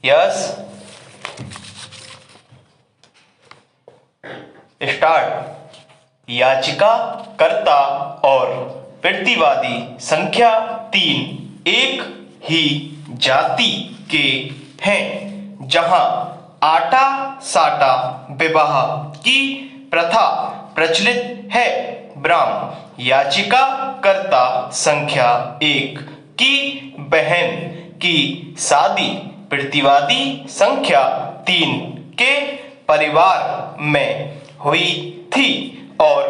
Yes start. याचिकाकर्ता और प्रतिवादी संख्या 3 एक ही जाति के हैं, जहां आटा साटा विवाह की प्रथा प्रचलित है। ब्राह्म याचिकाकर्ता संख्या 1 की बहन की शादी प्रतिवादी संख्या 3 के परिवार में हुई थी और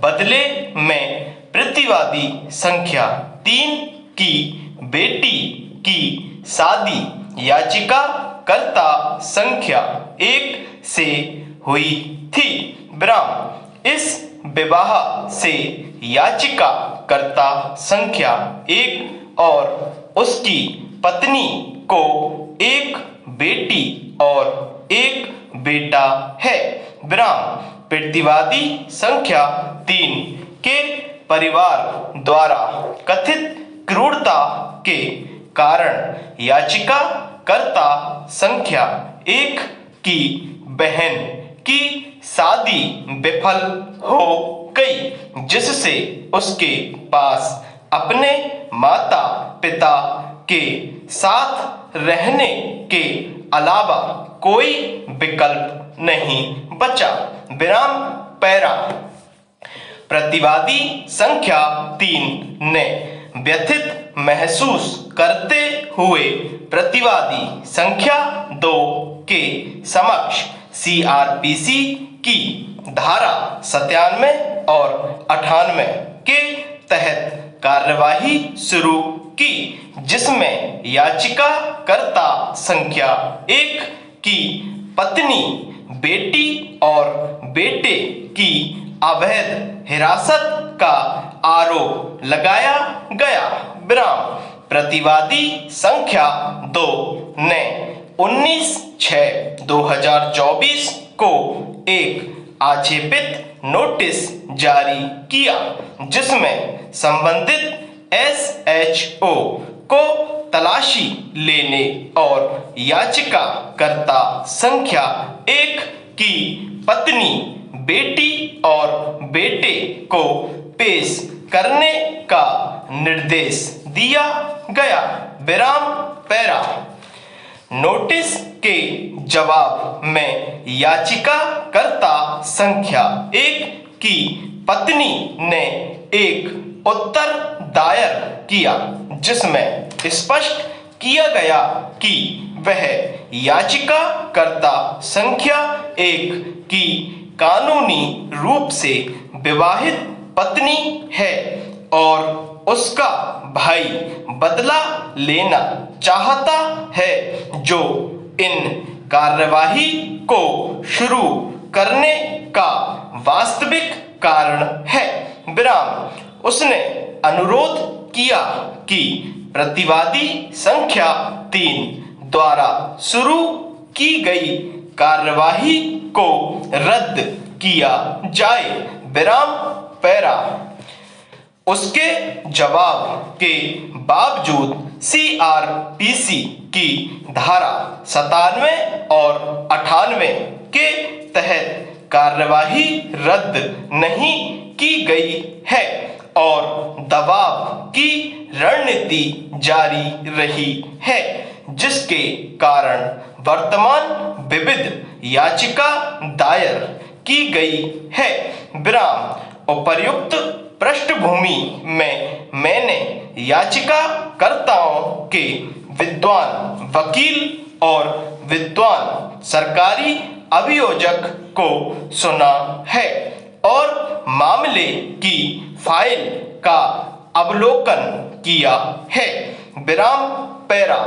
बदले में प्रतिवादी संख्या 3 की बेटी की शादी याचिकाकर्ता संख्या 1 से हुई थी। ब्राह्म इस विवाह से याचिकाकर्ता संख्या 1 और उसकी पत्नी को एक बेटी और एक बेटा है। ब्राह्म प्रतिवादी संख्या 3 के परिवार द्वारा कथित क्रूरता के कारण याचिकाकर्ता संख्या 1 की बहन की शादी विफल हो गई, जिससे उसके पास अपने माता पिता के साथ रहने के अलावा कोई विकल्प नहीं बचा। विराम पैरा। प्रतिवादी संख्या 3 ने व्यथित महसूस करते हुए प्रतिवादी संख्या 2 के समक्ष सीआरपीसी की धारा 97 और 98 के तहत कार्यवाही शुरू की, जिसमें याचिकाकर्ता संख्या 1 की पत्नी, बेटी और बेटे की अवैध हिरासत का आरोप लगाया गया। विराम प्रतिवादी संख्या 2 ने 19/6/2024 को एक आक्षेपित नोटिस जारी किया, जिसमें संबंधित एसएचओ को तलाशी लेने और याचिकाकर्ता संख्या 1 की पत्नी, बेटी और बेटे को पेश करने का निर्देश दिया गया। विराम पैरा। नोटिस के जवाब में याचिकाकर्ता संख्या 1 की पत्नी ने एक उत्तर दायर किया, जिसमें स्पष्ट किया गया कि वह याचिकाकर्ता संख्या 1 की कानूनी रूप से विवाहित पत्नी है और उसका भाई बदला लेना चाहता है, जो इन कार्यवाही को शुरू करने का वास्तविक कारण है। विराम उसने अनुरोध किया कि प्रतिवादी संख्या 3 द्वारा शुरू की गई कार्यवाही को रद्द किया जाए। विराम पैरा। उसके जवाब के बावजूद सीआरपीसी की धारा 97 और 98 के तहत कार्यवाही रद्द नहीं की गई है और दबाव की रणनीति जारी रही है, जिसके कारण वर्तमान विविध याचिका दायर की गई है। विराम उपर्युक्त पृष्ठभूमि में मैंने याचिकाकर्ताओं के विद्वान वकील और विद्वान सरकारी अभियोजक को सुना है और मामले की फाइल का अवलोकन किया है। विराम पैरा।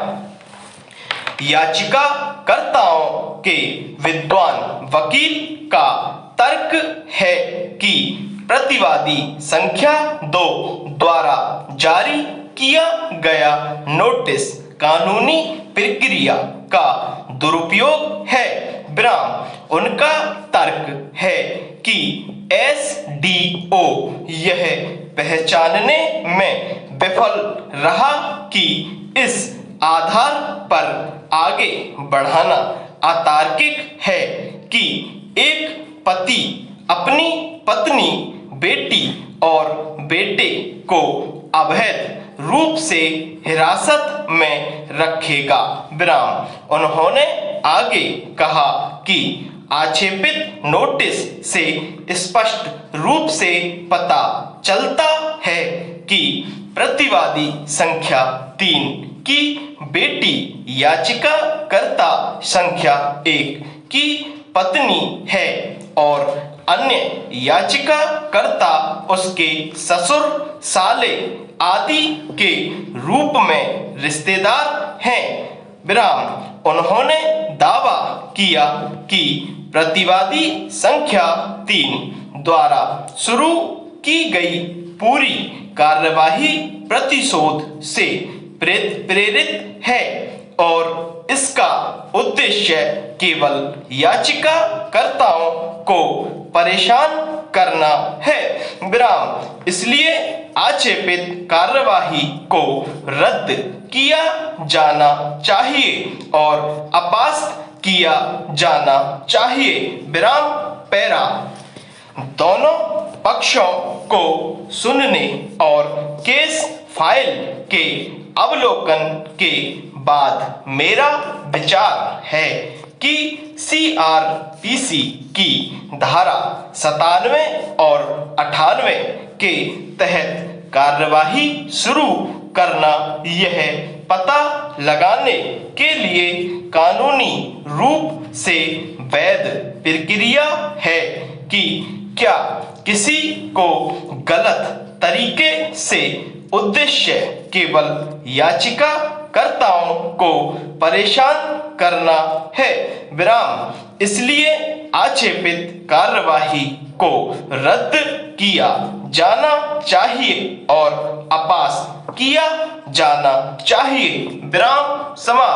याचिकाकर्ताओं के विद्वान वकील का तर्क है कि प्रतिवादी संख्या 2 द्वारा जारी किया गया नोटिस कानूनी प्रक्रिया का दुरुपयोग है। विराम उनका तर्क है कि एसडीओ यह पहचानने में विफल रहा कि इस आधार पर आगे बढ़ाना अतार्किक है कि एक पति अपनी पत्नी, बेटी और बेटे को अवैध रूप से हिरासत में रखेगा। विराम। उन्होंने आगे कहा कि आक्षेपित नोटिस से स्पष्ट रूप से पता चलता है कि प्रतिवादी संख्या 3 की बेटी याचिकाकर्ता संख्या 1 की पत्नी है और अन्य याचिकाकर्ता उसके ससुर, साले आदि के रूप में रिश्तेदार हैं। विराम। उन्होंने दावा किया कि प्रतिवादी संख्या 3 द्वारा शुरू की गई पूरी कार्यवाही प्रतिशोध से प्रेरित है और इसका उद्देश्य केवल याचिकाकर्ताओं को परेशान करना है। विराम। इसलिए आक्षेपित कार्यवाही को रद्द किया जाना चाहिए और अपास्त किया जाना चाहिए। विराम। पैरा। दोनों पक्षों को सुनने और केस फाइल के अवलोकन के बाद मेरा विचार है कि CRPC की धारा 97 और 98 के तहत कार्यवाही शुरू करना यह पता लगाने के लिए कानूनी रूप से वैध प्रक्रिया है कि क्या किसी को गलत तरीके से उद्देश्य केवल याचिकाकर्ताओं को परेशान करना है। विराम। इसलिए आक्षेपित कार्यवाही को रद्द किया जाना चाहिए और अपास्त किया जाना चाहिए। विराम। समाप्त।